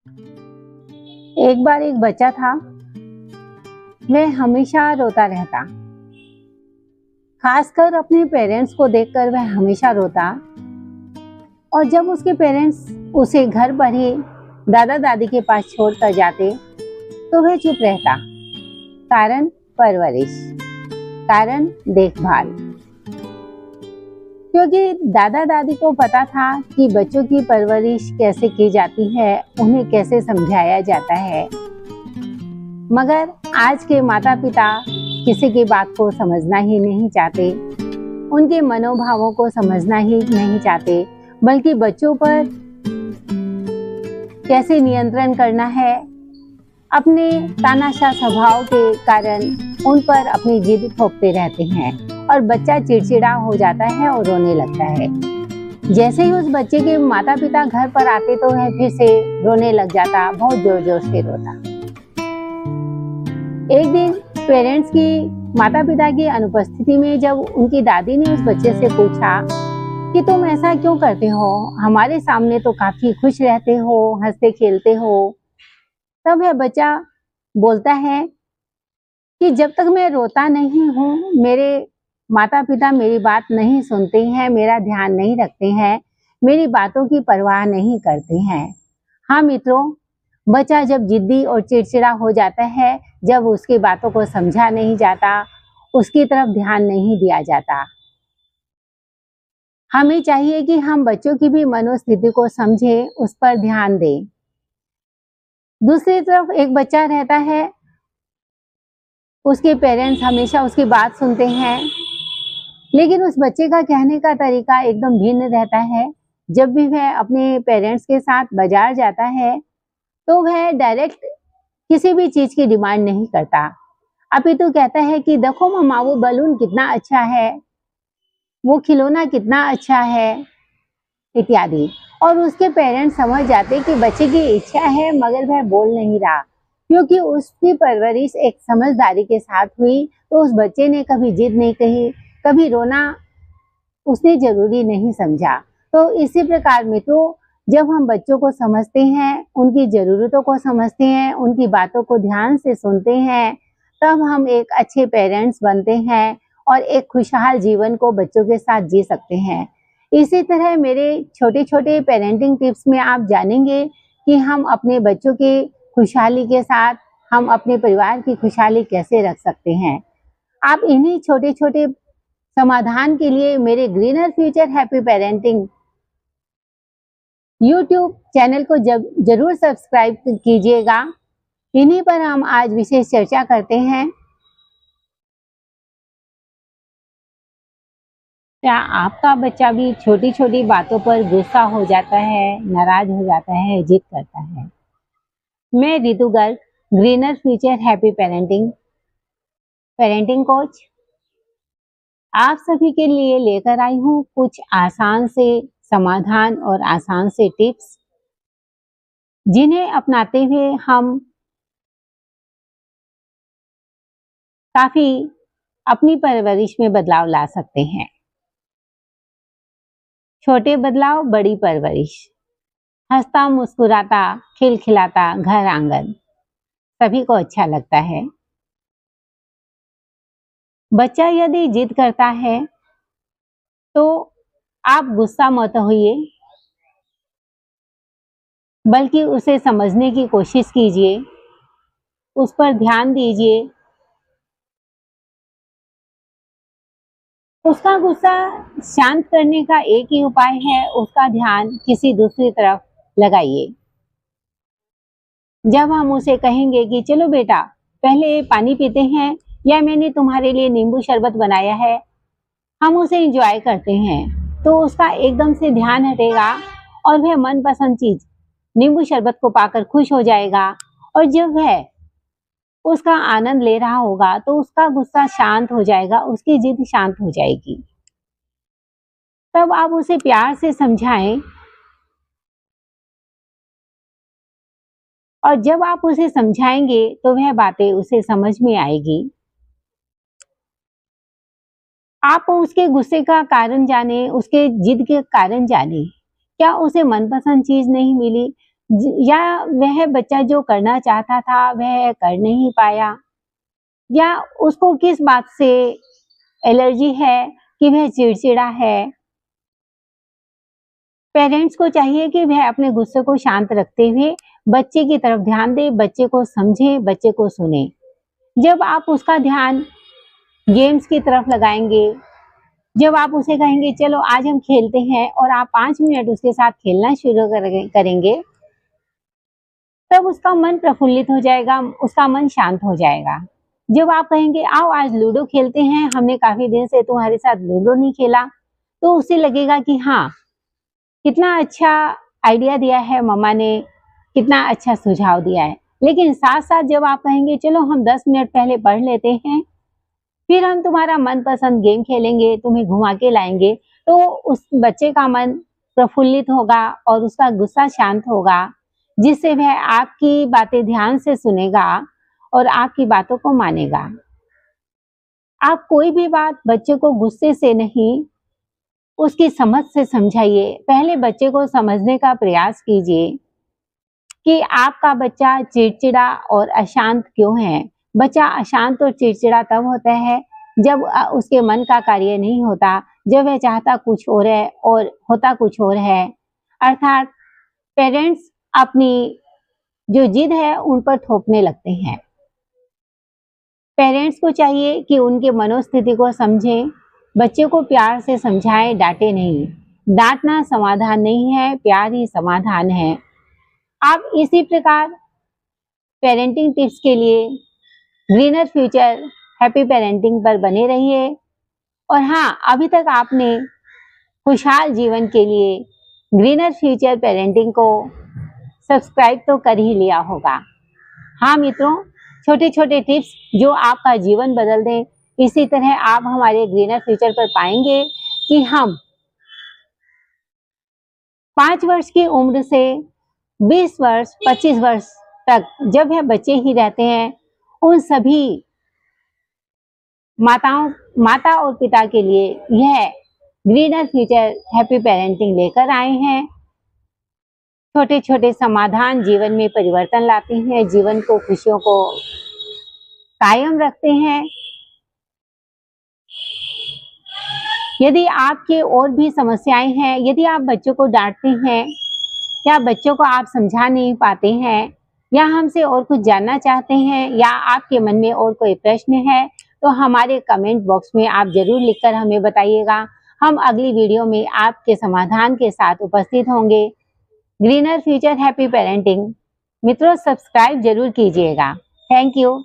एक बार एक बच्चा था। वह हमेशा रोता रहता। खासकर अपने पेरेंट्स को देखकर वह हमेशा रोता। और जब उसके पेरेंट्स उसे घर पर ही दादा दादी के पास छोड़कर जाते तो वह चुप रहता। कारण परवरिश, कारण देखभाल। क्योंकि दादा दादी को पता था कि बच्चों की परवरिश कैसे की जाती है, उन्हें कैसे समझाया जाता है। मगर आज के माता पिता किसी की बात को समझना ही नहीं चाहते, उनके मनोभावों को समझना ही नहीं चाहते, बल्कि बच्चों पर कैसे नियंत्रण करना है, अपने तानाशाह स्वभाव के कारण उन पर अपनी जिद थोपते रहते हैं और बच्चा चिड़चिड़ा हो जाता है और रोने लगता है। जैसे ही उस बच्चे के माता पिता घर पर आते तो वह फिर से रोने लग जाता, बहुत जोर जोर से रोता। एक दिन पेरेंट्स की माता पिता की अनुपस्थिति में जब उनकी दादी ने उस बच्चे से पूछा कि तुम ऐसा क्यों करते हो, हमारे सामने तो काफी खुश रहते हो, हंसते खेलते हो। तब वह बच्चा बोलता है कि जब तक मैं रोता नहीं हूँ, मेरे माता पिता मेरी बात नहीं सुनते हैं, मेरा ध्यान नहीं रखते हैं, मेरी बातों की परवाह नहीं करते हैं। हाँ मित्रों, बच्चा जब जिद्दी और चिड़चिड़ा हो जाता है, जब उसकी बातों को समझा नहीं जाता, उसकी तरफ ध्यान नहीं दिया जाता। हमें चाहिए कि हम बच्चों की भी मनोस्थिति को समझें, उस पर ध्यान दें। दूसरी तरफ एक बच्चा रहता है, उसके पेरेंट्स हमेशा उसकी बात सुनते हैं, लेकिन उस बच्चे का कहने का तरीका एकदम भिन्न रहता है। जब भी वह अपने पेरेंट्स के साथ बाजार जाता है तो वह डायरेक्ट किसी भी चीज की डिमांड नहीं करता, अपितु कहता है कि देखो मम्मा, वो बलून कितना अच्छा है, वो खिलौना कितना अच्छा है, इत्यादि। और उसके पेरेंट्स समझ जाते कि बच्चे की इच्छा है मगर वह बोल नहीं रहा, क्योंकि उसकी परवरिश एक समझदारी के साथ हुई। तो उस बच्चे ने कभी जिद नहीं कही, कभी रोना उसने जरूरी नहीं समझा। तो इसी प्रकार मित्रों, जब हम बच्चों को समझते हैं, उनकी जरूरतों को समझते हैं, उनकी बातों को ध्यान से सुनते हैं, तब हम एक अच्छे पेरेंट्स बनते हैं और एक खुशहाल जीवन को बच्चों के साथ जी सकते हैं। इसी तरह मेरे छोटे छोटे पेरेंटिंग टिप्स में आप जानेंगे कि हम अपने बच्चों की खुशहाली के साथ हम अपने परिवार की खुशहाली कैसे रख सकते हैं। आप इन्हीं छोटे छोटे समाधान के लिए मेरे greener future happy parenting YouTube channel को जरूर सब्सक्राइब कीजिएगा। इन्हीं पर हम आज विशेष चर्चा करते हैं। क्या आपका बच्चा भी छोटी छोटी बातों पर गुस्सा हो जाता है, नाराज हो जाता है, जिद करता है? मैं Ritu Garg, greener future happy parenting coach, आप सभी के लिए लेकर आई हूँ कुछ आसान से समाधान और आसान से टिप्स, जिन्हें अपनाते हुए हम काफी अपनी परवरिश में बदलाव ला सकते हैं। छोटे बदलाव, बड़ी परवरिश। हंसता मुस्कुराता खिलखिलाता घर आंगन सभी को अच्छा लगता है। बच्चा यदि जिद करता है तो आप गुस्सा मत होइए, बल्कि उसे समझने की कोशिश कीजिए, उस पर ध्यान दीजिए। उसका गुस्सा शांत करने का एक ही उपाय है, उसका ध्यान किसी दूसरी तरफ लगाइए। जब हम उसे कहेंगे कि चलो बेटा पहले पानी पीते हैं, या मैंने तुम्हारे लिए नींबू शरबत बनाया है, हम उसे एंजॉय करते हैं, तो उसका एकदम से ध्यान हटेगा और वह मनपसंद चीज नींबू शरबत को पाकर खुश हो जाएगा। और जब वह उसका आनंद ले रहा होगा तो उसका गुस्सा शांत हो जाएगा, उसकी जिद शांत हो जाएगी। तब आप उसे प्यार से समझाएं, और जब आप उसे समझाएंगे तो वह बातें उसे समझ में आएगी। आप उसके गुस्से का कारण जाने, उसके जिद के कारण जाने। क्या उसे मनपसंद चीज नहीं मिली या वह बच्चा जो करना चाहता था वह कर नहीं पाया, या उसको किस बात से एलर्जी है कि वह चिड़चिड़ा है। पेरेंट्स को चाहिए कि वह अपने गुस्से को शांत रखते हुए बच्चे की तरफ ध्यान दे, बच्चे को समझे, बच्चे को सुने। जब आप उसका ध्यान गेम्स की तरफ लगाएंगे, जब आप उसे कहेंगे चलो आज हम खेलते हैं और आप 5 मिनट उसके साथ खेलना शुरू करेंगे, तब उसका मन प्रफुल्लित हो जाएगा, उसका मन शांत हो जाएगा। जब आप कहेंगे आओ आज लूडो खेलते हैं, हमने काफी दिन से तुम्हारे साथ लूडो नहीं खेला, तो उसे लगेगा कि हाँ, कितना अच्छा आइडिया दिया है मम्मा ने, कितना अच्छा सुझाव दिया है। लेकिन साथ साथ जब आप कहेंगे चलो हम 10 मिनट पहले पढ़ लेते हैं, फिर हम तुम्हारा मनपसंद गेम खेलेंगे, तुम्हें घुमा के लाएंगे, तो उस बच्चे का मन प्रफुल्लित होगा और उसका गुस्सा शांत होगा, जिससे वह आपकी बातें ध्यान से सुनेगा और आपकी बातों को मानेगा। आप कोई भी बात बच्चे को गुस्से से नहीं, उसकी समझ से समझाइए। पहले बच्चे को समझने का प्रयास कीजिए कि आपका बच्चा चिड़चिड़ा और अशांत क्यों है। बच्चा अशांत और चिड़चिड़ा तब होता है जब उसके मन का कार्य नहीं होता, जब वह चाहता कुछ और है और होता कुछ और है। अर्थात पेरेंट्स अपनी जो जिद है उन पर थोपने लगते हैं। पेरेंट्स को चाहिए कि उनके मनोस्थिति को समझें, बच्चे को प्यार से समझाएं, डांटे नहीं। डांटना समाधान नहीं है, प्यार ही समाधान है। आप इसी प्रकार पेरेंटिंग टिप्स के लिए ग्रीनर फ्यूचर हैप्पी पेरेंटिंग पर बने रहिए। और हाँ, अभी तक आपने खुशहाल जीवन के लिए ग्रीनर फ्यूचर पेरेंटिंग को सब्सक्राइब तो कर ही लिया होगा। हाँ मित्रों, छोटे छोटे टिप्स जो आपका जीवन बदल दें, इसी तरह आप हमारे ग्रीनर फ्यूचर पर पाएंगे कि हम 5 वर्ष की उम्र से 20 वर्ष, 25 वर्ष तक जब वह बच्चे ही रहते हैं, उन सभी माता और पिता के लिए यह ग्रीनर फ्यूचर हैप्पी पेरेंटिंग लेकर आए हैं। छोटे छोटे समाधान जीवन में परिवर्तन लाते हैं, जीवन को, खुशियों को कायम रखते हैं। यदि आपके और भी समस्याएं हैं, यदि आप बच्चों को डांटते हैं या बच्चों को आप समझा नहीं पाते हैं, या हमसे और कुछ जानना चाहते हैं, या आपके मन में और कोई प्रश्न है, तो हमारे कमेंट बॉक्स में आप जरूर लिखकर हमें बताइएगा। हम अगली वीडियो में आपके समाधान के साथ उपस्थित होंगे। ग्रीनर फ्यूचर हैप्पी पेरेंटिंग मित्रों, सब्सक्राइब जरूर कीजिएगा। Thank you.